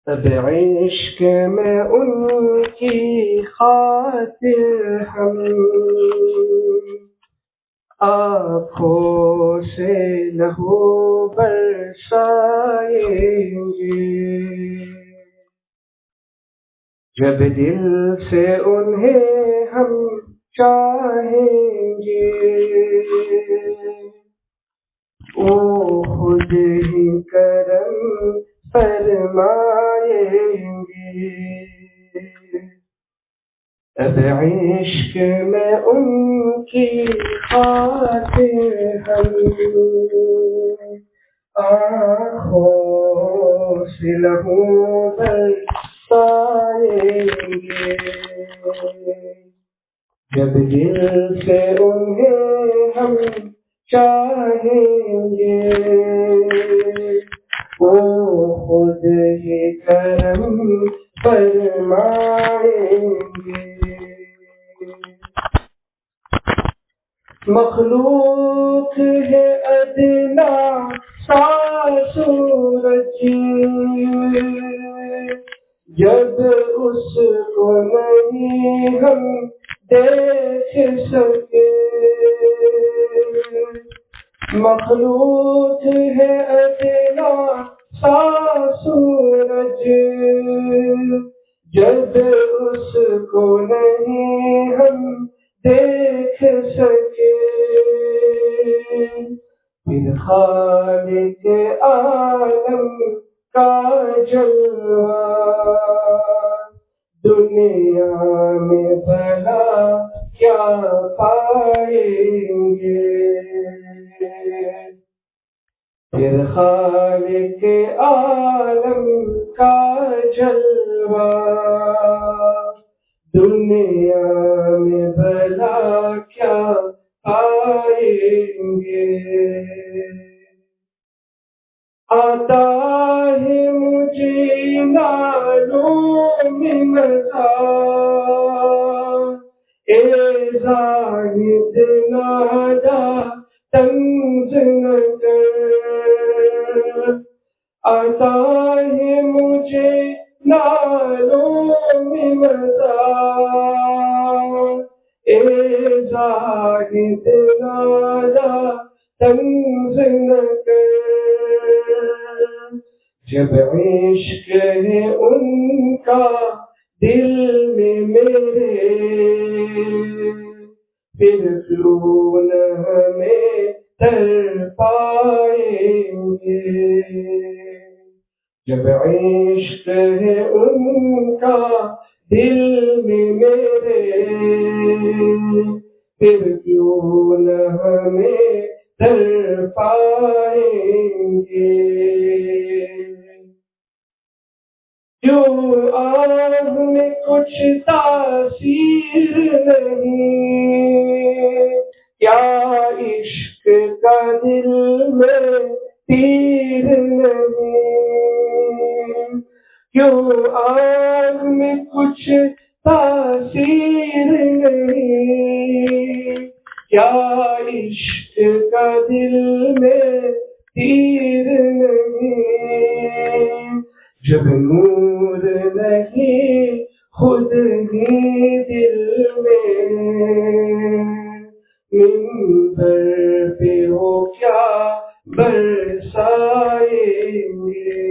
اب عشق میں ان کی خاطر ہم آنکھوں سے لہو برسائیں گے، جب دل سے انہیں ہم چاہیں گے، وہ خود ہی کرم فرمائیں گے۔ اب عشق میں ان کی خاطر ہم آنکھوں سے لہو برسائیں گے، جب دل سے انہیں ہم چاہیں گے، وہ خود ہی کرم فرمائیں گے۔ مخلوق ہے ادنا سا سورج، جب اس کو نہیں ہم دیکھ سکے، مخلوق ہے ادنا سا سورج، جب اس کو نہیں ہم دیکھ سکے، پھر خالق عالم کا جلوہ دنیا میں بھلا کیا پائیں گے، پھر خالق عالم کا جلوہ دنیا میں بھلا کیا پائیں گے۔ آتا ہے مجھے معلوم مزہ، اے زاہد نادا طنز نہ کر، آتا ہے مجھے معلوم مزہ، اے زاہد نادا طنز نہ کر، جب عشق ہے ان کا دل میں میرے، پھر کیوں نہ ہمیں تر پائیں گے، جب عشق ہے ان کا دل میں میرے، پھر کیوں نہ ہمیں تر پائیں گے۔ جو آگ میں کچھ تاثیر نہیں، کیا عشق کا دل میں تیر نہیں، کیوں آگ میں کچھ تاثیر نہیں، کیا عشق کا دل میں تیر نہیں، جب نور نہیں خود ہی دل میں، منبر پہ ہو کیا برسائیں گے،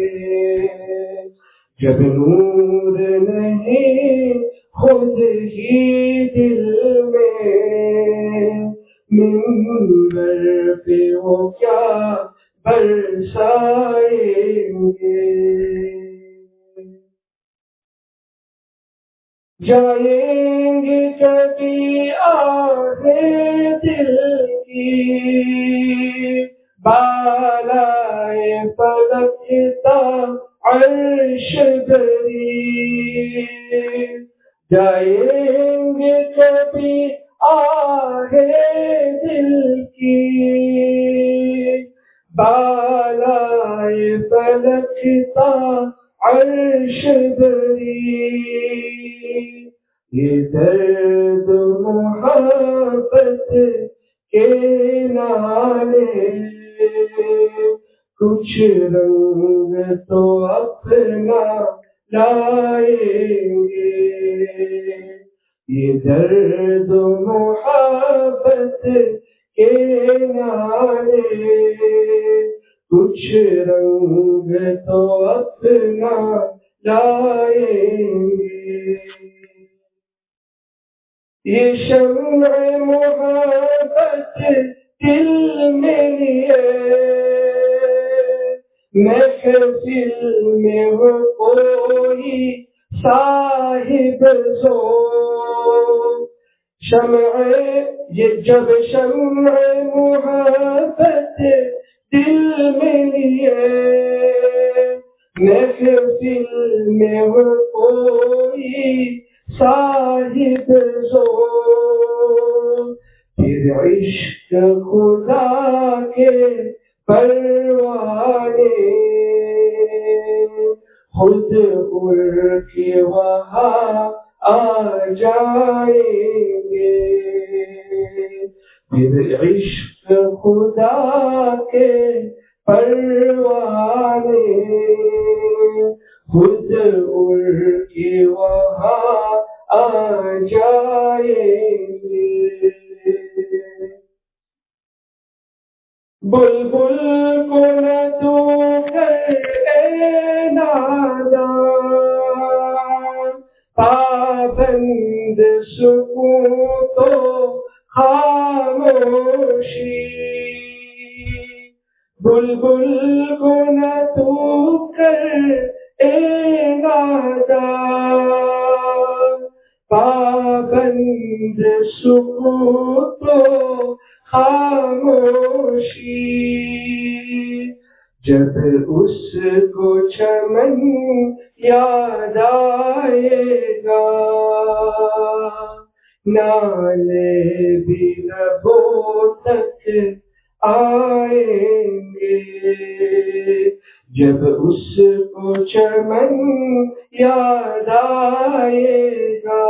جب نور نہیں خود ہی دل میں، منبر پہ ہو کیا برسائیں گے۔ جائیں گے کبھی آہیں دل کی بالائے فلک تا عرش بری، جائیں گے کبھی آہیں دل کی بالائے فلک تا عرش بری، یہ درد محبت کے نالے کچھ رنگ تو اپنا لائیں گے. یہ درد و محبت کے نعرے کچھ رنگ تو اپنا لائیں گے. یہ شمع محبت دل میں لیے محفل میں ہو کوئی صاحب سو. یہ جب شمع محبت دل میں لیے محفل میں ہو کوئی صاحب سو. پھر عشق خدا کے پروانے خود اڑ کے وہاں آ جائیں گے. پھر عشق خدا کے پروانے خود اڑ کے وہاں آ جائیں گے. بلبل کو نہ تو اے ناداں پابند سکون تو خاموشی. بلبل کو نہ تو اے ناداں پابند سکون تو خاموشی. جب اس کو چمن یاد آئے گا نالے بھی لبوں تک آئیں گے. جب اس کو چمن یاد آئے گا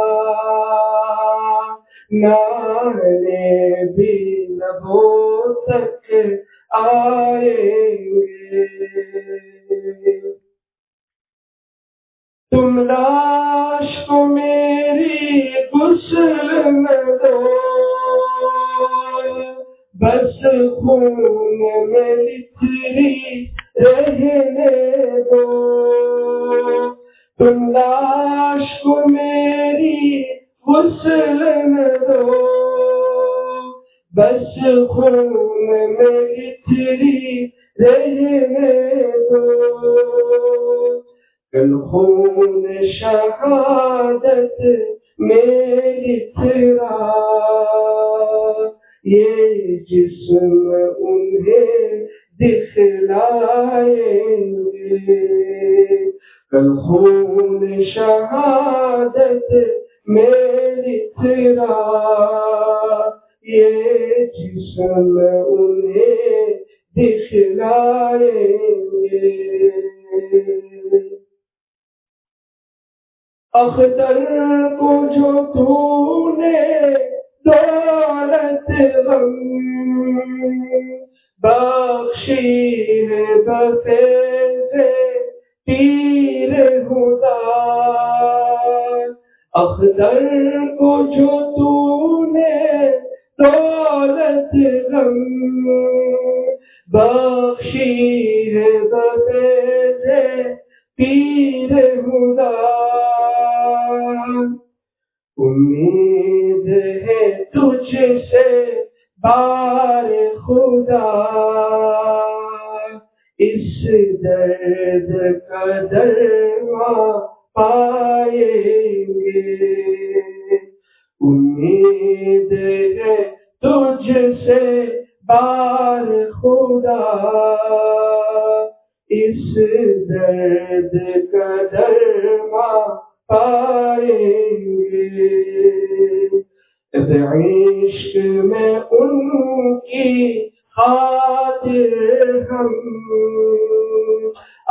نالے بھی لبوں تک آئیں گے. تم لاش کو میری غسل میں دو بس خون میں لتری رہنے دو. تم لاش کو میری غسل میں دو بس خون میں لتری رہنے دو. کل خون شہادت میں لترا یہ جسم انہیں دکھلائیں گے. کل خون شہادت میں لترا یہ جسم انہیں دکھلائیں گے. اختر کو جو تو نے دولت غم بخشی ہے بفیض پیر خدا. اختر کو جو تو نے دولت غم بخشی ہے بفیض پیر خدا. امید ہے تجھ سے بار خدا اس درد کا درمان پائیں گے. امید ہے تجھ سے بار خدا اس درد کا درمان پائیں گے. عشق میں ان کی خاطر ہم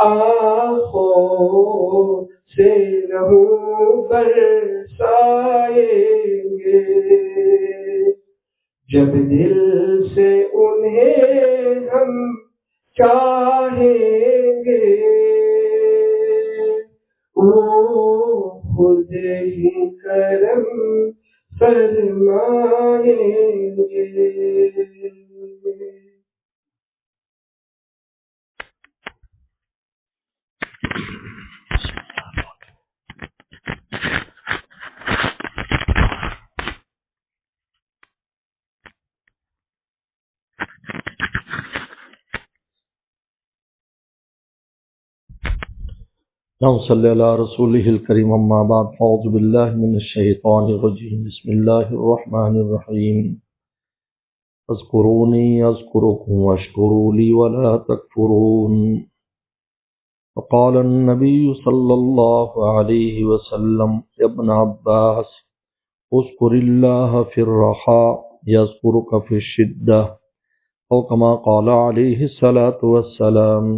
آنکھوں سے لہو برسائیں گے. جب دل سے انہیں ہم چاہیں گے وہ خود ہی کرم فرمائیں گے۔ اللهم صل على رسوله الكريم اما بعد اعوذ بالله من الشيطان الرجيم بسم الله الرحمن الرحيم اذكروني اذكركم واشكروا لي ولا تكفرون وقال النبي صلى الله عليه وسلم يا ابن عباس اذكر الله في الرخاء يذكرك في الشدة او كما قال عليه الصلاة والسلام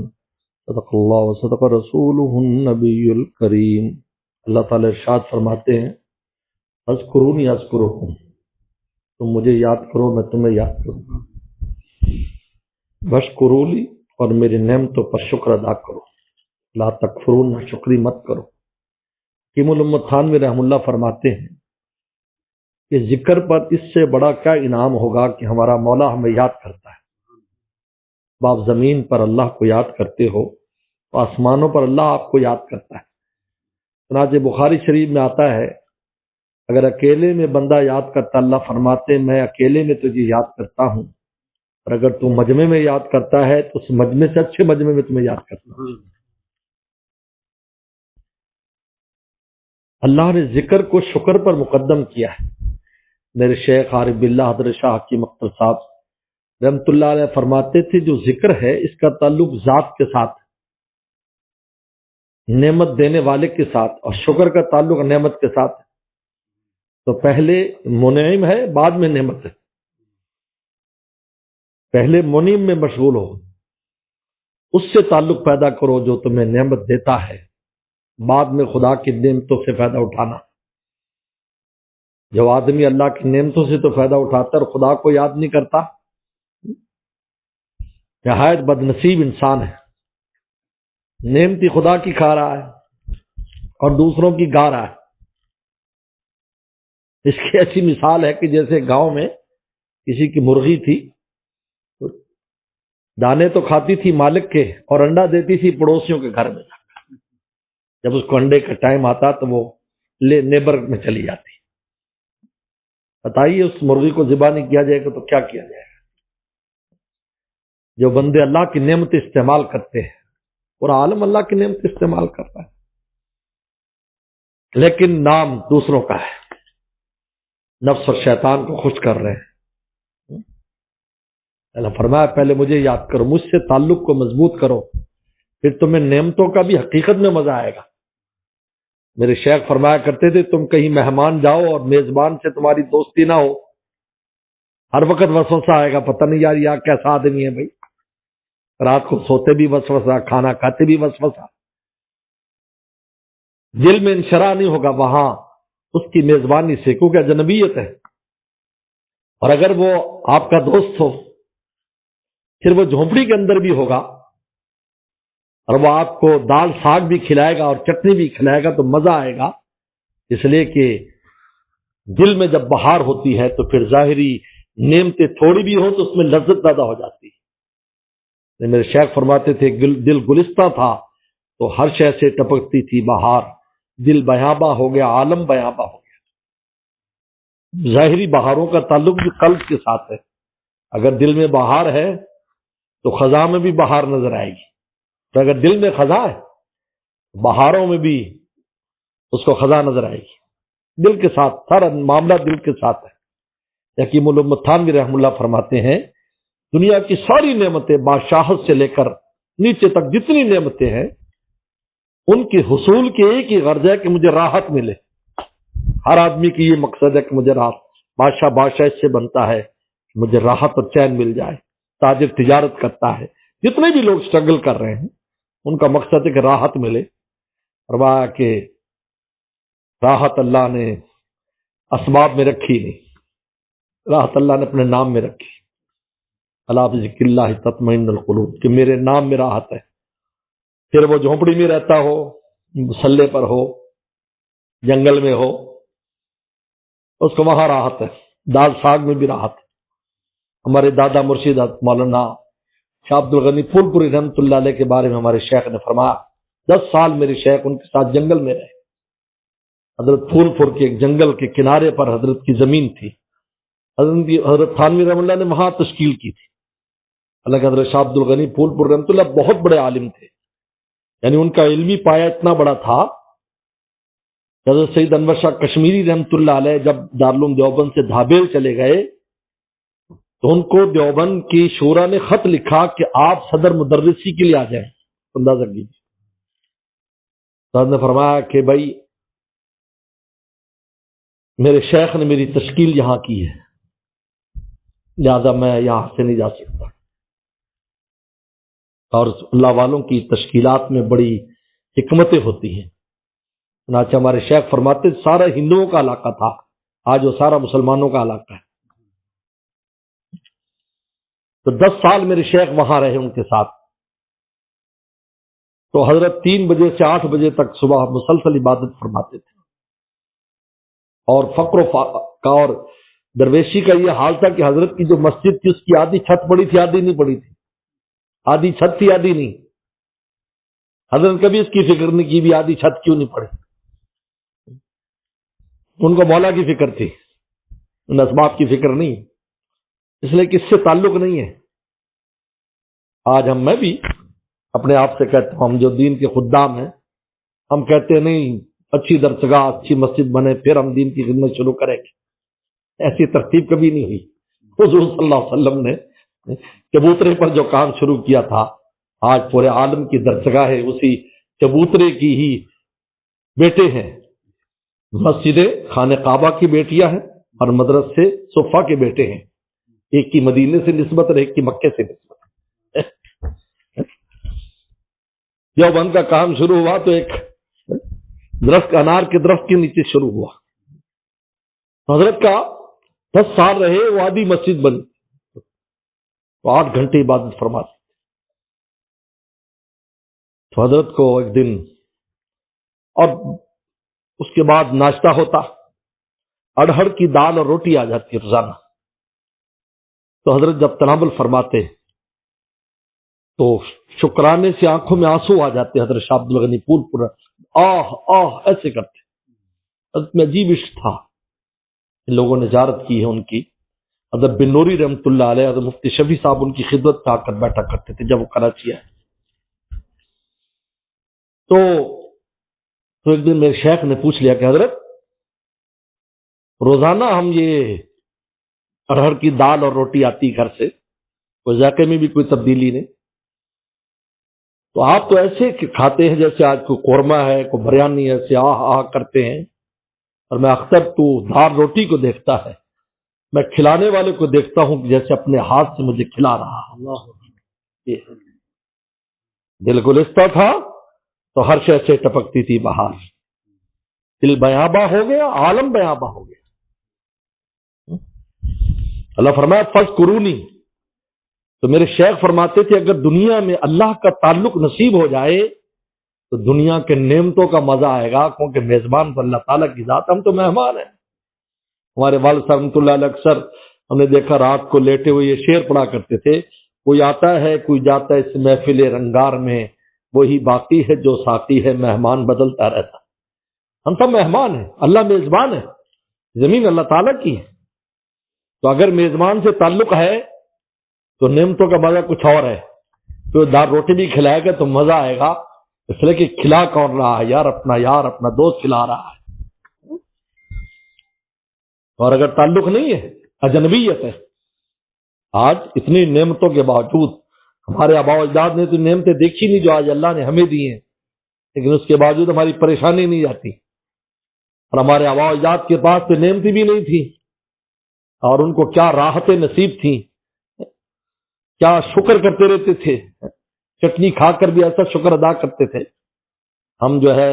صدق اللہ و صدق رسولہ النبی الکریم۔ اللہ تعالیٰ ارشاد فرماتے ہیں اذکرونی اذکرکم، تم مجھے یاد کرو میں تمہیں یاد کروں گا، واشکروا لی، اور میری نعمتوں پر شکر ادا کرو، لا تکفرون، ناشکری مت کرو۔ حکیم الامت تھانوی رحم اللہ فرماتے ہیں کہ ذکر پر اس سے بڑا کیا انعام ہوگا کہ ہمارا مولا ہمیں یاد کرتا ہے۔ آپ زمین پر اللہ کو یاد کرتے ہو، آسمانوں پر اللہ آپ کو یاد کرتا ہے۔ چنانچہ بخاری شریف میں آتا ہے اگر اکیلے میں بندہ یاد کرتا، اللہ فرماتے میں اکیلے میں تجھے یاد کرتا ہوں، اور اگر تو مجمع میں یاد کرتا ہے تو اس مجمع سے اچھے مجمع میں تمہیں یاد کرتا ہوں۔ اللہ نے ذکر کو شکر پر مقدم کیا ہے۔ میرے شیخ عارف باللہ حضرت شاہ حکیم اختر صاحب رحمۃ اللہ علیہ فرماتے تھے جو ذکر ہے اس کا تعلق ذات کے ساتھ، نعمت دینے والے کے ساتھ، اور شکر کا تعلق نعمت کے ساتھ ہے۔ تو پہلے منعم ہے، بعد میں نعمت ہے۔ پہلے منعم میں مشغول ہو، اس سے تعلق پیدا کرو جو تمہیں نعمت دیتا ہے، بعد میں خدا کی نعمتوں سے فائدہ اٹھانا۔ جو آدمی اللہ کی نعمتوں سے تو فائدہ اٹھاتا ہے اور خدا کو یاد نہیں کرتا، نہایت بد نصیب انسان ہے۔ نعمتی خدا کی کھا رہا ہے اور دوسروں کی گا رہا ہے۔ اس کی ایسی مثال ہے کہ جیسے گاؤں میں کسی کی مرغی تھی، دانے تو کھاتی تھی مالک کے اور انڈا دیتی تھی پڑوسیوں کے گھر میں۔ جب اس کو انڈے کا ٹائم آتا تو وہ نیبر میں چلی جاتی۔ بتائیے اس مرغی کو ذبح نہیں کیا جائے گا تو کیا کیا جائے گا؟ جو بندے اللہ کی نعمت استعمال کرتے ہیں، اور عالم اللہ کی نعمت استعمال کرتا ہے، لیکن نام دوسروں کا ہے، نفس اور شیطان کو خوش کر رہے ہیں۔ اللہ فرمایا پہلے مجھے یاد کرو، مجھ سے تعلق کو مضبوط کرو، پھر تمہیں نعمتوں کا بھی حقیقت میں مزہ آئے گا۔ میرے شیخ فرمایا کرتے تھے تم کہیں مہمان جاؤ اور میزبان سے تمہاری دوستی نہ ہو، ہر وقت وسوسہ آئے گا، پتہ نہیں یار یہ کیسا آدمی ہے بھائی، رات کو سوتے بھی وسوسہ، کھانا کھاتے بھی وسوسہ، دل میں انشراح نہیں ہوگا وہاں اس کی میزبانی سے، کیونکہ اجنبیت ہے۔ اور اگر وہ آپ کا دوست ہو، پھر وہ جھونپڑی کے اندر بھی ہوگا اور وہ آپ کو دال ساگ بھی کھلائے گا اور چٹنی بھی کھلائے گا تو مزہ آئے گا، اس لیے کہ دل میں جب بہار ہوتی ہے تو پھر ظاہری نعمتیں تھوڑی بھی ہوں تو اس میں لذت پیدا ہو جاتی ہے۔ میرے شیخ فرماتے تھے دل گلستہ تھا تو ہر شے سے ٹپکتی تھی بہار، دل بیاباں ہو گیا عالم بیاباں ہو گیا۔ ظاہری بہاروں کا تعلق بھی قلب کے ساتھ ہے۔ اگر دل میں بہار ہے تو خزاں میں بھی بہار نظر آئے گی، تو اگر دل میں خزاں ہے بہاروں میں بھی اس کو خزاں نظر آئے گی۔ دل کے ساتھ سارا معاملہ دل کے ساتھ ہے۔ حکیم الامت تھانوی رحم اللہ فرماتے ہیں دنیا کی ساری نعمتیں بادشاہت سے لے کر نیچے تک جتنی نعمتیں ہیں ان کی حصول کی ایک ہی غرض ہے کہ مجھے راحت ملے۔ ہر آدمی کی یہ مقصد ہے کہ مجھے راحت، بادشاہ اس سے بنتا ہے کہ مجھے راحت اور چین مل جائے، تاجر تجارت کرتا ہے، جتنے بھی لوگ سٹرگل کر رہے ہیں ان کا مقصد ہے کہ راحت ملے۔ فرمایا کہ راحت اللہ نے اسباب میں رکھی نہیں، راحت اللہ نے اپنے نام میں رکھی۔ اللہ بذکر اللہ تطمئن القلوب، کہ میرے نام میں راحت ہے۔ پھر وہ جھونپڑی میں رہتا ہو، مسلح پر ہو، جنگل میں ہو، اس کو وہاں راحت ہے، دال ساگ میں بھی راحت ہے۔ ہمارے دادا مرشد مولانا شاہ عبد الغنی پھول پوری رحمۃ اللہ علیہ کے بارے میں ہمارے شیخ نے فرمایا 10 سال میرے شیخ ان کے ساتھ جنگل میں رہے۔ حضرت پھول پور کے ایک جنگل کے کنارے پر حضرت کی زمین تھی، حضرت تھانوی رحمۃ اللہ نے وہاں تشکیل کی تھی۔ حالانکہ حضرت شاہ عبد الغنی پھول پور رحمۃ اللہ بہت بڑے عالم تھے، یعنی ان کا علمی پایہ اتنا بڑا تھا کہ حضرت سید انور شاہ کشمیری رحمۃ اللہ علیہ جب دارالعلوم دیوبند سے دھابیل چلے گئے تو ان کو دیوبند کی شورا نے خط لکھا کہ آپ صدر مدرسی کے لیے آ جائیں۔ اندازہ کیجیے، صاحب نے فرمایا کہ بھائی میرے شیخ نے میری تشکیل یہاں کی ہے، لہذا میں یہاں سے نہیں جا سکتا۔ اور اللہ والوں کی تشکیلات میں بڑی حکمتیں ہوتی ہیں۔ چنانچہ ہمارے شیخ فرماتے سارا ہندوؤں کا علاقہ تھا، آج وہ سارا مسلمانوں کا علاقہ ہے۔ تو 10 سال میرے شیخ وہاں رہے ان کے ساتھ۔ تو حضرت 3 بجے سے 8 بجے تک صبح مسلسل عبادت فرماتے تھے، اور فقر کا اور درویشی کا یہ حال تھا کہ حضرت کی جو مسجد تھی اس کی آدھی چھت پڑی تھی، آدھی نہیں پڑی تھی، آدھی چھت تھی آدھی نہیں۔ حضرت کبھی اس کی فکر نہیں کی بھی آدھی چھت کیوں نہیں پڑی، ان کو مولا کی فکر تھی، ان اسباب کی فکر نہیں، اس لیے کہ اس سے تعلق نہیں ہے۔ آج میں بھی اپنے آپ سے کہتا ہوں، ہم جو دین کے خدام ہیں، ہم کہتے ہیں نہیں اچھی درسگاہ اچھی مسجد بنے پھر ہم دین کی خدمت شروع کریں گے، ایسی ترتیب کبھی نہیں ہوئی۔ حضور صلی اللہ علیہ وسلم نے چبوترے پر جو کام شروع کیا تھا، آج پورے عالم کی درسگاہیں اسی چبوترے کی ہی بیٹے ہیں، مسجدیں خانہ کعبہ کی بیٹیاں ہیں اور مدرسے صفا کے بیٹے ہیں، ایک کی مدینے سے نسبت اور ایک کی مکے سے نسبت۔ جب ان کا کام شروع ہوا تو ایک درخت انار کے درخت کے نیچے شروع ہوا، حضرت کا 10 سال رہے، وہ آدھی مسجد بنی تو 8 گھنٹے عبادت فرماتے۔ تو حضرت کو ایک دن اور اس کے بعد ناشتہ ہوتا، اڑہر کی دال اور روٹی آ جاتی روزانہ۔ تو حضرت جب تناول فرماتے تو شکرانے سے آنکھوں میں آنسو آ جاتے، حضرت شاہ عبد الغنی پھول پورا آہ آہ ایسے کرتے۔ حضرت میں عجیب عشق تھا، ان لوگوں نے زیارت کی ہے ان کی۔ حضرت بن نوری رحمۃ اللہ علیہ، حضرت مفتی شفیع صاحب ان کی خدمت میں آ کر بیٹھا کرتے تھے جب وہ کراچی آئے۔ تو ایک دن میرے شیخ نے پوچھ لیا کہ حضرت روزانہ ہم یہ ارہر کی دال اور روٹی آتی گھر سے، کوئی ذائقے میں بھی کوئی تبدیلی نہیں، تو آپ تو ایسے کھاتے ہیں جیسے آج کوئی قورمہ ہے کوئی بریانی ہے، ایسے آہ آہ کرتے ہیں، اور میں اختر تو دال روٹی کو دیکھتا ہے، میں کھلانے والے کو دیکھتا ہوں کہ جیسے اپنے ہاتھ سے مجھے کھلا رہا۔ دل گلستہ تھا تو ہر شے سے ٹپکتی تھی بہار، دل بیاباں ہو گیا، عالم بیاباں ہو گیا۔ اللہ فرمایا فاذکرونی، تو میرے شیخ فرماتے تھے اگر دنیا میں اللہ کا تعلق نصیب ہو جائے تو دنیا کے نعمتوں کا مزہ آئے گا، کیونکہ میزبان تو اللہ تعالیٰ کی ذات، ہم تو مہمان ہیں۔ ہمارے والد صاحب رحمۃ اللہ علیہ اکثر ہم نے دیکھا رات کو لیٹے ہوئے یہ شعر پڑھا کرتے تھے، کوئی آتا ہے کوئی جاتا ہے اس محفل رنگار میں، وہی باقی ہے جو ساقی ہے مہمان بدلتا رہتا۔ ہم سب مہمان ہیں، اللہ میزبان ہے، زمین اللہ تعالیٰ کی ہے، تو اگر میزبان سے تعلق ہے تو نعمتوں کا مزہ کچھ اور ہے۔ تو دال روٹی بھی کھلائے گا تو مزہ آئے گا، اس لیے کہ کھلا کون رہا ہے؟ یار اپنا دوست کھلا رہا ہے۔ اور اگر تعلق نہیں ہے، اجنبیت ہے۔ آج اتنی نعمتوں کے باوجود ہمارے آباء و اجداد نے تو نعمتیں دیکھی نہیں جو آج اللہ نے ہمیں دی ہیں، لیکن اس کے باوجود ہماری پریشانی نہیں جاتی، اور ہمارے آباء و اجداد کے پاس تو نعمتیں بھی نہیں تھی، اور ان کو کیا راحتیں نصیب تھیں، کیا شکر کرتے رہتے تھے، چٹنی کھا کر بھی ایسا شکر ادا کرتے تھے۔ ہم جو ہے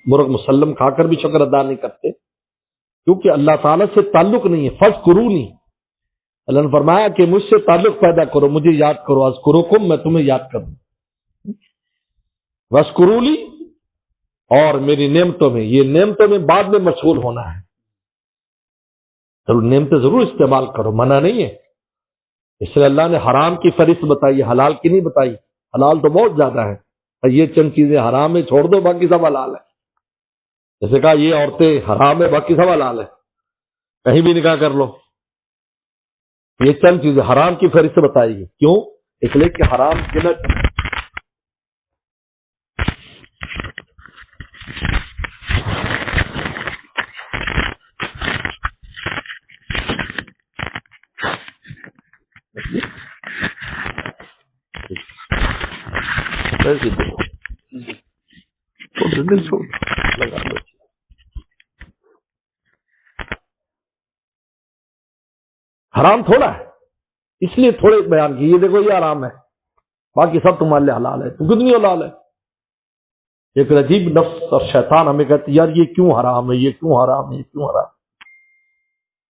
مرغ مسلم کھا کر بھی شکر ادا نہیں کرتے، کیونکہ اللہ تعالیٰ سے تعلق نہیں ہے۔ فاذکرونی، اللہ نے فرمایا کہ مجھ سے تعلق پیدا کرو، مجھے یاد کرو، اذکرکم، میں تمہیں یاد کروں، واذکرونی، اور میری نعمتوں میں، یہ نعمتوں میں بعد میں مشغول ہونا ہے. ضرور نعمتیں ضرور استعمال کرو، منع نہیں ہے. اس لیے اللہ نے حرام کی فہرست بتائی، حلال کی نہیں بتائی. حلال تو بہت زیادہ ہے، اور یہ چند چیزیں حرام ہے چھوڑ دو، باقی سب حلال ہے. جیسے کہا یہ عورتیں حرام ہے، باقی سب حلال ہے، کہیں بھی نکاح کر لو. یہ چند چیزیں حرام کی فہرست بتائی گی. کیوں؟ اس لیے کہ حرام کے نہ حرام تھوڑا ہے، اس لیے تھوڑے بیان کی. یہ دیکھو یہ حرام ہے، باقی سب تمہارے لیے حلال ہے. تو کتنی حلال ہے؟ ایک عجیب نفس اور شیطان ہمیں کہتے یار یہ کیوں حرام ہے، یہ کیوں حرام ہے، یہ کیوں حرام.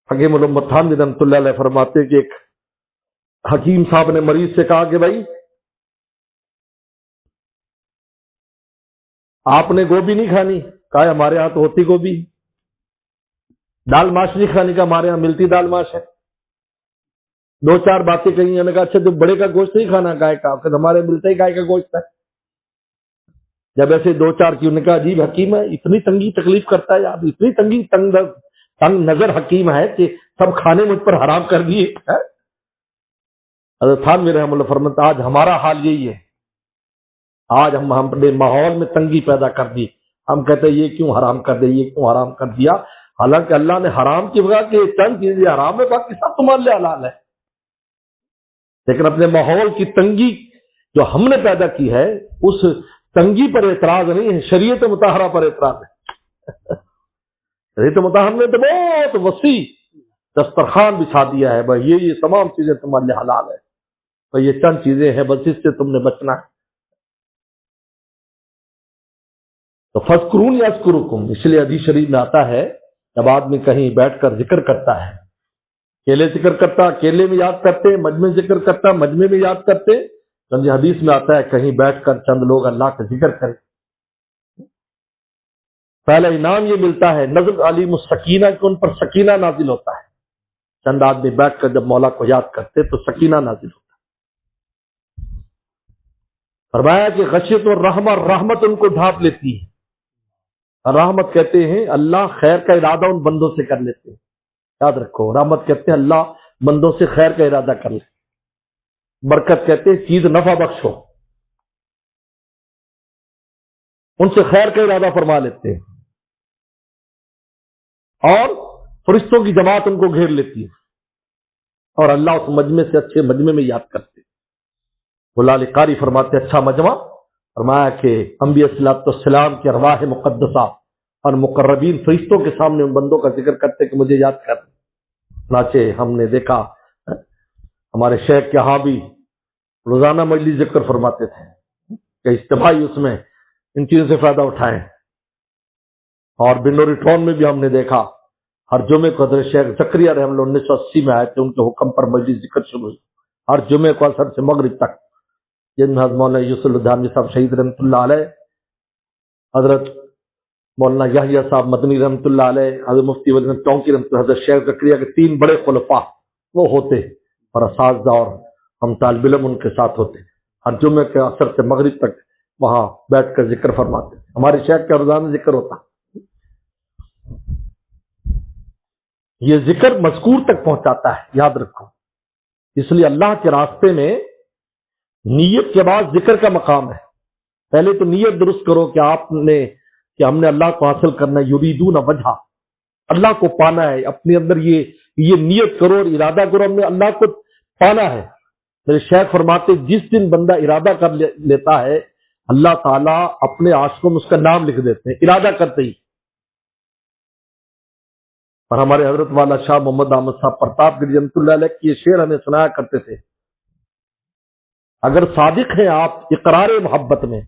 حکیم محمد تھانوی رحمۃ اللہ علیہ فرماتے کہ ایک حکیم صاحب نے مریض سے کہا کہ بھائی آپ نے گوبھی نہیں کھانی؟ کہا ہمارے ہاں تو ہوتی گوبھی. دال ماش نہیں کھانی؟ کا ہمارے ہاں ملتی دال ماش ہے. دو چار باتیں کہی. انہوں نے کہا اچھا جو بڑے کا گوشت نہیں کھانا گائے کا؟ کہ ہمارے ملتا ہی گائے کا گوشت ہے. جب ایسے دو چار کی، انہوں نے کہا عجیب حکیم ہے، اتنی تنگی تکلیف کرتا ہے یار، اتنی تنگی تنگ نظر حکیم ہے کہ سب کھانے مجھ پر حرام کر دیے. حضرت تھانوی رحمۃ اللہ فرماتے آج ہمارا حال یہی ہے. آج ہم اپنے ماحول میں تنگی پیدا کر دی. ہم کہتے ہیں یہ کیوں حرام کر دیا، یہ کیوں حرام کر دیا، حالانکہ اللہ نے حرام کی وجہ کہ چند چیزیں حرام ہے، باقی سب تمہارے لیے حلال ہے. لیکن اپنے ماحول کی تنگی جو ہم نے پیدا کی ہے، اس تنگی پر اعتراض نہیں ہے، شریعت مطہرہ پر اعتراض ہے. شریعت مطہرہ نے تو بہت وسیع دسترخوان بچھا دیا ہے، بھائی یہ تمام چیزیں تمہارے لیے حلال ہے، بھائی یہ چند چیزیں ہیں، بس اس سے تم نے بچنا ہے. تو فذکرون یذکرکم، اس لیے حدیث شریف میں آتا ہے جب آدمی کہیں بیٹھ کر ذکر کرتا ہے، اکیلے ذکر کرتا اکیلے میں یاد کرتے، مجمع ذکر کرتا مجمع میں یاد کرتے. سمجھے حدیث میں آتا ہے کہیں بیٹھ کر چند لوگ اللہ کا ذکر کریں، پہلا انعام یہ ملتا ہے نزل علیم السکینہ، کہ ان پر سکینہ نازل ہوتا ہے. چند آدمی بیٹھ کر جب مولا کو یاد کرتے تو سکینہ نازل ہوتا ہے. فرمایا کہ غشیت اور رحمت ان کو ڈھانپ لیتی ہے. رحمت کہتے ہیں اللہ خیر کا ارادہ ان بندوں سے کر لیتے ہیں. یاد رکھو، رحمت کہتے ہیں اللہ بندوں سے خیر کا ارادہ کر لے. برکت کہتے ہیں چیز نفع بخش ہو، ان سے خیر کا ارادہ فرما لیتے ہیں. اور فرشتوں کی جماعت ان کو گھیر لیتی ہے، اور اللہ اس مجمع سے اچھے مجمع میں یاد کرتے. غلال قاری فرماتے اچھا مجمع، فرمایا کہ انبیاء صلاۃ والسلام کی ارواح مقدسہ اور مقربین فرشتوں کے سامنے ان بندوں کا ذکر کرتے کہ مجھے یاد کر. چنانچہ ہم نے دیکھا ہمارے شیخ یہاں بھی روزانہ مجلس ذکر فرماتے تھے کہ اجتماعی اس میں ان چیزوں سے فائدہ اٹھائیں. اور بنوری ٹاؤن میں بھی ہم نے دیکھا ہر جمعے کو حضرت شیخ زکریا رحمۃ اللہ 1980 میں آئے تھے، ان کے حکم پر مجلس ذکر شروع ہوئی ہر جمعے کو عصر سے مغرب تک. جن میں حضرت مولانا یوسف الدھامی صاحب شہید رحمۃ اللہ علیہ، حضرت مولانا یحییٰ صاحب مدنی رحمۃ اللہ علیہ، حضرت مفتی ولی احمد ٹونکی رحمۃ اللہ، حضرت شیخ زکریا کے 3 بڑے خلفاء وہ ہوتے، اور اساتذہ اور ہم طالب علم ان کے ساتھ ہوتے. ہر جمعے کے عصر سے مغرب تک وہاں بیٹھ کر ذکر فرماتے. ہمارے شیخ کا روزانہ ذکر ہوتا. یہ ذکر مذکور تک پہنچاتا ہے، یاد رکھو. اس لیے اللہ کے راستے میں نیت کے بعد ذکر کا مقام ہے. پہلے تو نیت درست کرو کہ ہم نے اللہ کو حاصل کرنا ہے، یریدون وجہ، اللہ کو پانا ہے. اپنے اندر یہ نیت کرو اور ارادہ کرو ہم نے اللہ کو پانا ہے. میرے شیخ فرماتے جس دن بندہ ارادہ کر لیتا ہے اللہ تعالیٰ اپنے عاشقوں میں اس کا نام لکھ دیتے ہیں ارادہ کرتے ہی. اور ہمارے حضرت والا شاہ محمد احمد صاحب پرتاپ گڑھ رحمۃ اللہ علیہ کی یہ شعر ہمیں سنایا کرتے تھے، اگر صادق ہیں آپ اقرار محبت میں،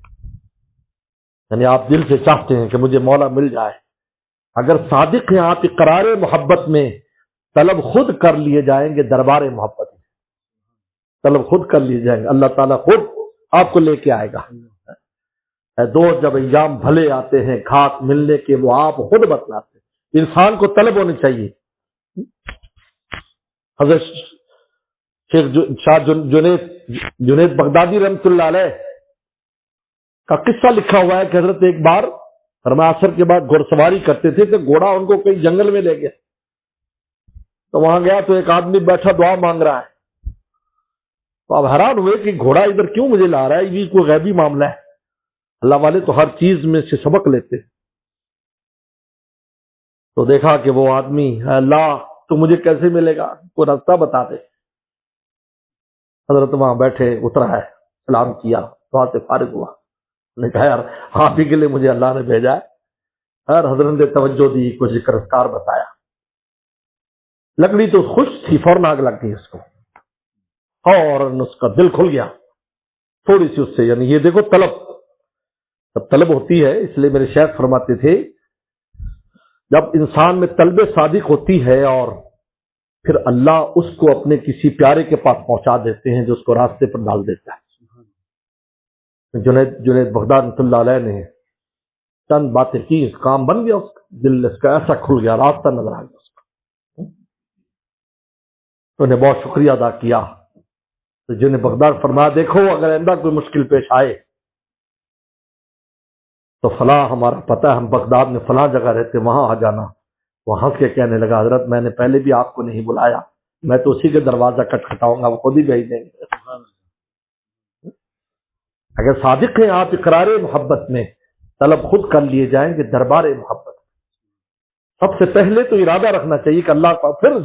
یعنی آپ دل سے چاہتے ہیں کہ مجھے مولا مل جائے، اگر صادق ہیں آپ اقرار محبت میں، طلب خود کر لیے جائیں گے دربار محبت میں. طلب خود کر لیے جائیں گے، اللہ تعالیٰ خود آپ کو لے کے آئے گا. اے دوست جب ایام بھلے آتے ہیں گھاٹ ملنے کے وہ آپ خود بتلاتے ہیں۔ انسان کو طلب ہونی چاہیے۔ حضرت شیخ شاہ جنید بغدادی رحمۃ اللہ علیہ کا قصہ لکھا ہوا ہے کہ حضرت ایک بار فرمایا عصر کے بعد گھڑ سواری کرتے تھے کہ گھوڑا ان کو کہیں جنگل میں لے گیا، تو وہاں گیا تو ایک آدمی بیٹھا دعا مانگ رہا ہے، تو آپ حیران ہوئے کہ گھوڑا ادھر کیوں مجھے لا رہا ہے، یہ کوئی غیبی معاملہ ہے۔ اللہ والے تو ہر چیز میں سے سبق لیتے۔ تو دیکھا کہ وہ آدمی، اے اللہ تو مجھے کیسے ملے گا، کوئی راستہ بتا دے۔ حضرت وہاں بیٹھے، اترا ہے، سلام کیا، دعا سے فارغ ہوا، نے کہا یار آپ ہی کے لیے مجھے اللہ نے بھیجا ہے۔ ہر حضرت نے توجہ دی، کچھ ذکر اذکار بتایا۔ لکڑی تو خوش تھی، فوراً آگ لگ گئی اس کو، اور اس کا دل کھل گیا تھوڑی سی اس سے، یعنی یہ دیکھو طلب، جب طلب ہوتی ہے، اس لیے میرے شیخ فرماتے تھے جب انسان میں طلب صادق ہوتی ہے اور پھر اللہ اس کو اپنے کسی پیارے کے پاس پہنچا دیتے ہیں جو اس کو راستے پر ڈال دیتا ہے۔ جنید بغداد رحمۃ اللہ علیہ نے چند باتیں کی، کام بن گیا، اس کا دل اس کا ایسا کھل گیا، راستہ نظر آ گیا اس کا، تو انہیں بہت شکریہ ادا کیا۔ تو جنید بغداد فرمایا دیکھو اگر آئندہ کوئی مشکل پیش آئے تو فلاں ہمارا پتہ ہے، ہم بغداد میں فلاں جگہ رہتے، وہاں آ جانا۔ وہ ہنس کے کہنے لگا حضرت میں نے پہلے بھی آپ کو نہیں بلایا، میں تو اسی کے دروازہ کھٹکھٹاؤں گا، وہ خود ہی بھیج دیں گے۔ اگر صادق ہیں آپ اقرار محبت میں، طلب خود کر لیے جائیں گے دربار محبت۔ سب سے پہلے تو ارادہ رکھنا چاہیے کہ اللہ کا، پھر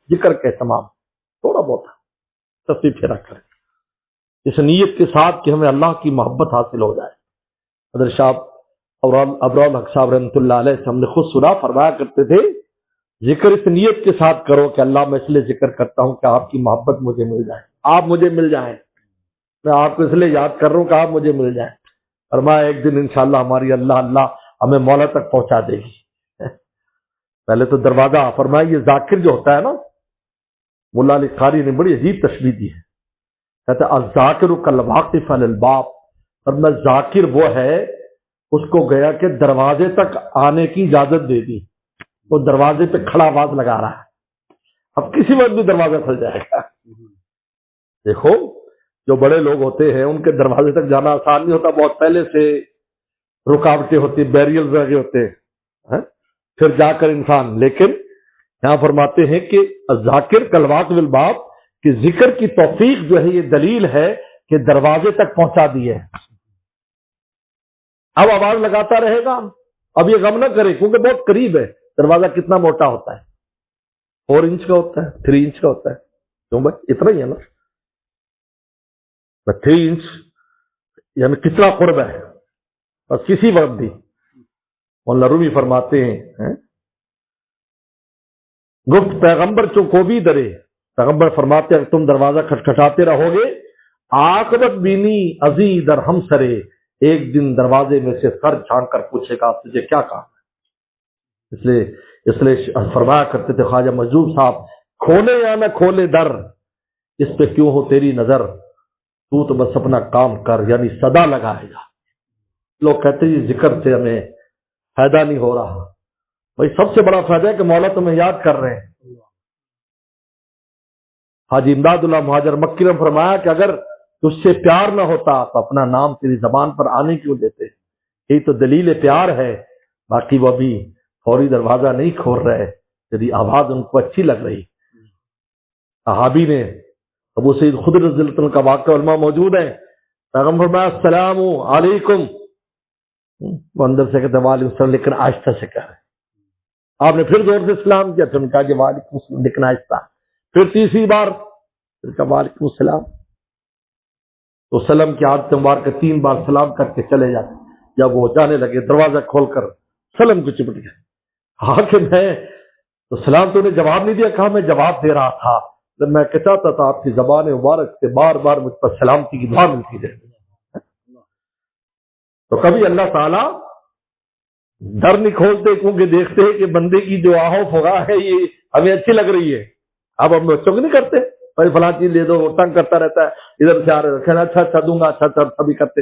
ذکر کے تمام تھوڑا بہت تصویر پھیرا کریں اس نیت کے ساتھ کہ ہمیں اللہ کی محبت حاصل ہو جائے۔ حضرت شاہ ابرال حق صاحب رحمۃ اللہ علیہ سے ہم نے خود سنا، فرمایا کرتے تھے ذکر اس نیت کے ساتھ کرو کہ اللہ میں اس لیے ذکر کرتا ہوں کہ آپ کی محبت مجھے مل جائے، آپ مجھے مل جائیں، میں آپ کو اس لیے یاد کر رہا ہوں کہ آپ مجھے مل جائیں۔ فرمایا ایک دن انشاءاللہ ہماری اللہ ہمیں مولا تک پہنچا دے گی۔ پہلے تو دروازہ، فرمایا یہ ذاکر جو ہوتا ہے نا، مولا علی قاری نے بڑی عجیب تشبیہ دی ہے، کہتا ہے الذاکر کالواقف علی الباب، فرمایا ذاکر وہ ہے اس کو گیا کہ دروازے تک آنے کی اجازت دے دی، وہ دروازے پہ کھڑا آواز لگا رہا ہے، اب کسی وقت بھی دروازہ کھل جائے گا۔ دیکھو جو بڑے لوگ ہوتے ہیں ان کے دروازے تک جانا آسان نہیں ہوتا، بہت پہلے سے رکاوٹیں ہوتی، بیریئرز لگے ہوتے ہیں، پھر جا کر انسان، لیکن یہاں فرماتے ہیں کہ ذاکر کالواقف الباب، کہ ذکر کی توفیق جو ہے یہ دلیل ہے کہ دروازے تک پہنچا دی ہے۔ اب آواز لگاتا رہے گا، اب یہ غم نہ کرے کیونکہ بہت قریب ہے۔ دروازہ کتنا موٹا ہوتا ہے؟ 4 انچ کا ہوتا ہے، 3 انچ کا ہوتا ہے، کیوں بھائی اتنا ہی ہے نا، 3 انچ یعنی کتنا قرب ہے، اور کسی وقت بھی مولانا رومی فرماتے ہیں گفت پیغمبر چو کو بھی درے، پیغمبر فرماتے ہیں تم دروازہ کھٹکھٹاتے رہو گے، عاقبت بینی ازی در ہم سرے، ایک دن دروازے میں سے سر جھانک کر پوچھے گا تجھے کیا کہا۔ اس لیے فرمایا کرتے تھے خواجہ مجذوب صاحب، کھولے یا نہ کھولے در، اس پہ کیوں ہو تیری نظر، تو بس اپنا کام کر، یعنی صدا لگائے گا۔ لوگ کہتے ہیں ذکر سے ہمیں فائدہ نہیں ہو رہا، بھائی سب سے بڑا فائدہ ہے کہ مولا تمہیں یاد کر رہے ہیں۔ حاجی امداد اللہ مہاجر مکی نے فرمایا کہ اگر تجھ سے پیار نہ ہوتا تو اپنا نام تیری زبان پر آنے کیوں دیتے، یہی تو دلیل پیار ہے، باقی وہ بھی فوری دروازہ نہیں کھول رہے، یعنی آواز ان کو اچھی لگ رہی۔ صحابی نے ابو سعید خدری رضی اللہ عنہ کا واقعہ علماء موجود ہے، پیغمبر فرمایا السلام علیکم، وہ اندر سے کہتے وعلیکم السلام لیکن آہستہ سے کہہ رہے، آپ نے پھر زور سے سلام کیا، پھر کہا کہ وعلیکم السلام لیکن آہستہ، پھر تیسری بار پھر کہا وعلیکم السلام، تو سلام کی عادت مبارک 3 بار سلام کر کے چلے جاتے، جب وہ جانے لگے دروازہ کھول کر سلام کو چپٹ گئے، کہا کہ میں تو سلام تو نے جواب نہیں دیا، کہا میں جواب دے رہا تھا، جب میں چاہتا تھا آپ کی زبان مبارک سے بار بار مجھ پر سلامتی کی دعا ملتی رہے۔ تو کبھی اللہ تعالیٰ در نہیں کھولتے کیونکہ دیکھتے ہیں کہ بندے کی جو آہو فغا ہے یہ ہمیں اچھی لگ رہی ہے، اب ہم بچوں کو نہیں کرتے بھائی فلاں چیز لے دو، وہ تنگ کرتا رہتا ہے، ادھر سے آ رہے کہنا اچھا دوں گا، اچھا بھی کرتے،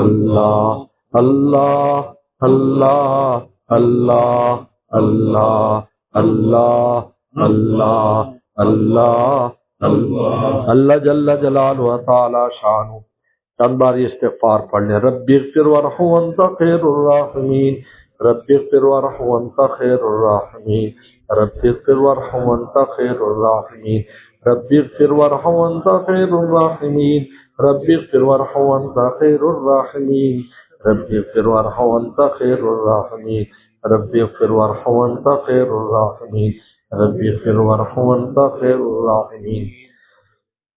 اللہ اللہ اللہ اللہ اللہ اللہ اللہ اللہ اللہ اللہ جل جلالہ و تعالی شانہ. چند بار یہ استغفار پڑھ لیں. رب اغفر وارحم وانت خیر الراحمین. رب اغفر وارحم وانت خیر الراحمین. رب اغفر وارحم وانت خیر الراحمین. رب اغفر وارحم وانت خیر الراحمین. رب اغفر وارحم وانت خیر الراحمین. رب اغفر وارحم وانت خیر الراحمین. رب اغفر وارحم وانت خیر الراحمین. رب اغفر وارحم وانت خیر الراحمین.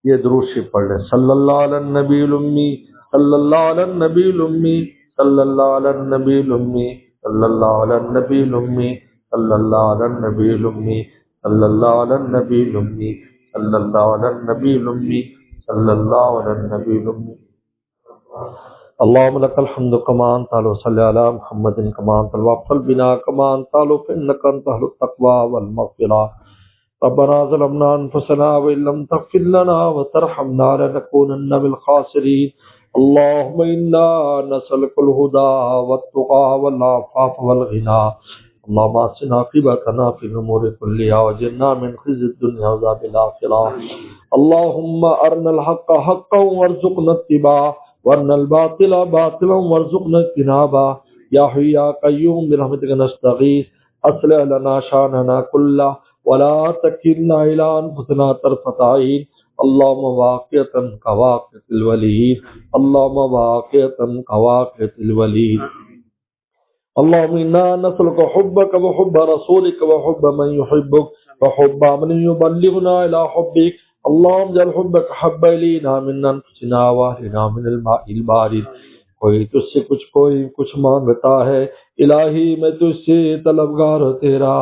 یہ درود شریف پڑھ لیں. صلی اللہ علی النبی الامی. صلی اللہ علی النبی الامی. صلی اللہ علی النبی الامی. صلی اللہ علی النبی الامی. صلی اللہ علی النبی الامی. صلی اللہ علی النبی الامی. صلی اللہ علی النبی الامی. صلی اللہ علی النبی الامی. اللهم لك الحمد كما انت وصل على محمد كما انت وافل بنا كما انت فانك انت اهل التقوى والمغفرة. ربنا ظلمنا انفسنا وان لم تغفر لنا وترحمنا لنكونن من الخاسرين. اللهم انا نسألك الهدى والتقى والعفاف والغنى. اللهم احسن عاقبتنا في الامور كلها واجرنا من خزي الدنيا وعذاب الاخرة. اللهم ارنا الحق حقا وارزقنا اتباعه وارنا الباطل باطلا وارزقنا اجتنابه. يا حي يا قيوم برحمتك نستغيث. اصلح لنا شاننا كله ولا تكلنا الى انفسنا طرفة عين. اللهم واقعة كواقعة الوليد. اللهم واقعة كواقعة الوليد. اللهم انا نسألك حبك وحب رسولك وحب من يحبك وحب من يبلغنا الى حبك. اللهم اجعل حبك حب الينا من انفسنا واهلنا من الماء البارد. کوئی تجھ سے کچھ مانگتا ہے، الہی میں تجھ سے طلبگار تیرا.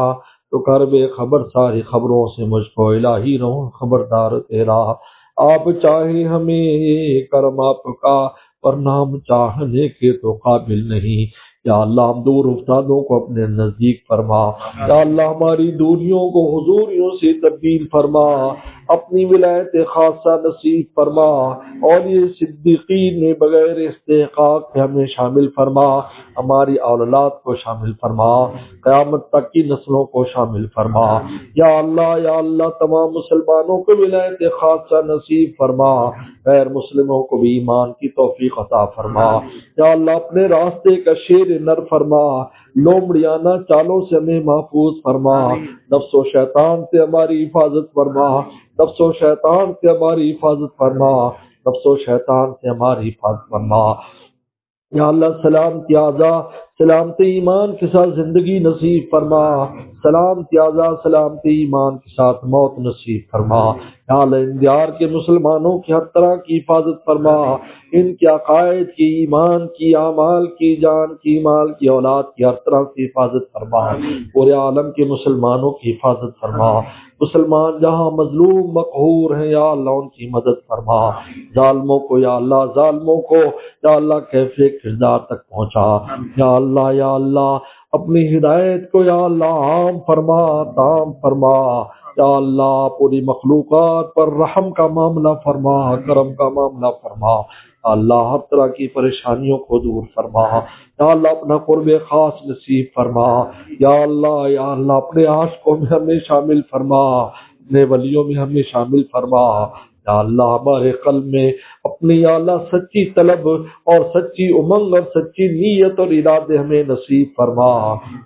تو کر بے خبر ساری خبروں سے مجھ کو الہی رہوں خبردار تیرا. آپ چاہیں ہمیں کرم آپ کا، ورنہ ہم چاہنے کے تو قابل نہیں. یا اللہ ہم دور افتادوں کو اپنے نزدیک فرما. یا اللہ ہماری دوریوں کو حضوریوں سے تبدیل فرما. اپنی ولایت خاصہ نصیب فرما. اور یہ صدیقین میں بغیر استحقاق کے ہمیں شامل فرما. ہماری اولاد کو شامل فرما. قیامت تک کی نسلوں کو شامل فرما. یا اللہ تمام مسلمانوں کو ولایت خاصہ نصیب فرما. غیر مسلموں کو بھی ایمان کی توفیق عطا فرما. یا اللہ اپنے راستے کا شیر نر فرما. لومڑیانہ چالوں سے ہمیں محفوظ فرما. نفس و شیطان سے ہماری حفاظت فرما. نفس و شیطان سے ہماری حفاظت فرما. نفس و شیطان سے ہماری حفاظت فرما. یا اللہ سلامتی آزا سلامتی ایمان کے ساتھ زندگی نصیب فرما. سلامتی آزا سلامتی ایمان کے ساتھ موت نصیب فرما. یا اللہ ان دیار کے مسلمانوں کی ہر طرح کی حفاظت فرما. ان کے عقائد کی، ایمان کی، اعمال کی، جان کی، مال کی، اولاد کی ہر طرح سے حفاظت فرما. پورے عالم کے مسلمانوں کی حفاظت فرما. مسلمان جہاں مظلوم مقہور ہیں یا اللہ ان کی مدد فرما. ظالموں کو یا اللہ کیفے کردار تک پہنچا. یا اللہ اپنی ہدایت کو یا اللہ عام فرما، تام فرما. یا اللہ پوری مخلوقات پر رحم کا معاملہ فرما، کرم کا معاملہ فرما. اللہ ہر طرح کی پریشانیوں کو دور فرما. یا اللہ اپنا قرب خاص نصیب فرما. یا اللہ اپنے عاشقوں میں ہمیں شامل فرما. اپنے ولیوں میں ہمیں شامل فرما. یا اللہ ہمارے قلب میں اپنی یا اللہ سچی طلب اور سچی امنگ اور سچی نیت اور ارادے ہمیں نصیب فرما.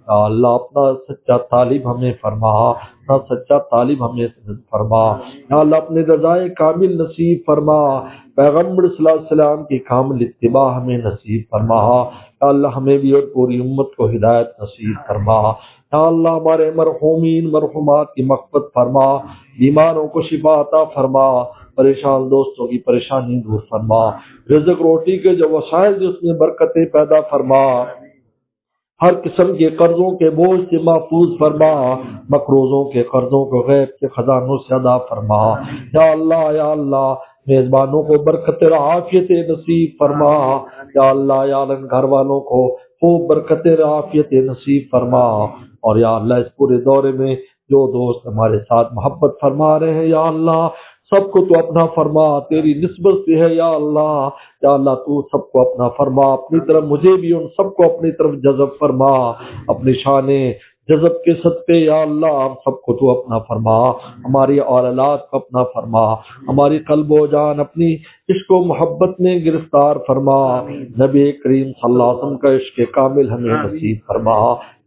یا اللہ اپنا سچا طالب ہمیں فرما. اپنا سچا طالب ہمیں فرما. یا اللہ اپنے رضائے کامل نصیب فرما. پیغمبر صلی اللہ علیہ وسلم کی کامل اتباع ہمیں نصیب فرما. یا اللہ ہمیں بھی اور پوری امت کو ہدایت نصیب فرما. یا اللہ ہمارے مرحومین مرحومات کی مغفرت فرما. بیماروں کو شفا عطا فرما. پریشان دوستوں کی پریشانی دور فرما. رزق روٹی کے جو وسائل جس میں برکتیں پیدا فرما. ہر قسم کے قرضوں کے بوجھ سے محفوظ فرما. مقروضوں کے قرضوں کو غیب کے خزانوں سے ادا فرما. یا اللہ میزبانوں کو برکت اور عافیت نصیب فرما. یا اللہ گھر والوں کو خوب برکت اور عافیت نصیب فرما. اور یا اللہ اس پورے دورے میں جو دوست ہمارے ساتھ محبت فرما رہے ہیں یا اللہ سب کو تو اپنا فرما، تیری نسبت سے ہے یا اللہ تو سب کو اپنا فرما، اپنی طرف مجھے بھی ان سب کو اپنی طرف جذب فرما، اپنی شان جذب کے صدقے یا اللہ ہم سب کو تو اپنا فرما، ہماری اولاد کو اپنا فرما، ہماری قلب و جان اپنی عشق و محبت میں گرفتار فرما، نبی کریم صلی اللہ علیہ وسلم کا عشق کامل ہمیں نصیب فرما،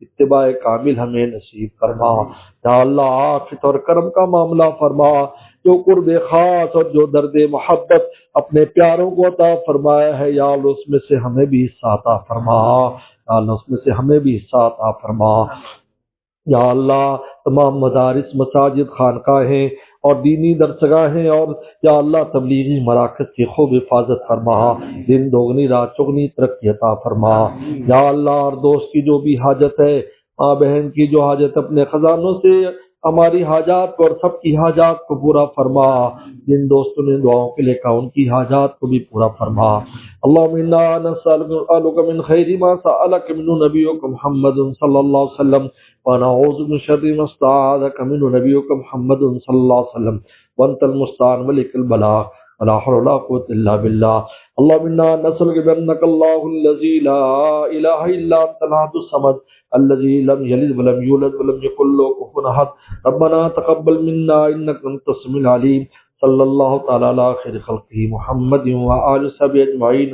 اتباع کامل ہمیں نصیب فرما یا اللہ، عافیت اور کرم کا معاملہ فرما، جو قرب خاص اور جو درد محبت اپنے پیاروں کو عطا فرمایا ہے یا اللہ اس میں سے ہمیں بھی حصہ عطا فرما، یا اللہ اس میں سے ہمیں بھی حصہ عطا فرما یا اللہ، تمام مدارس، مساجد، خانقاہیں اور دینی درسگاہیں اور یا اللہ تبلیغی مراکز کی خوب حفاظت فرما، دن دوگنی رات چگنی ترقی عطا فرما یا اللہ، اور دوست کی جو بھی حاجت ہے، ماں بہن کی جو حاجت، اپنے خزانوں سے ہماری حاجات کو اور سب کی حاجات کو پورا فرما، جن دوستوں نے دعاؤں کے لے کہا ان کی حاجات کو بھی پورا فرما۔ اللهم انا نسألك من خير ما سألك منه نبيك محمد صلى الله عليه وسلم، ونعوذ من شر ما استعاذك منه نبيك محمد صلى الله عليه وسلم، وانت المستعان ولك البلاغ، ولا حول ولا قوة الا بالله۔ اللهم انا نسألك بأنك الله الذي لا اله الا انت الاحد الصمد الذي لم يلد ولم يولد ولم يكن له كفوا احد، ربنا تقبل منا انك انت السميع العليم، صلی اللہ تعالی علی خیر خلقہ محمد وآلہ وصحبہ اجمعین۔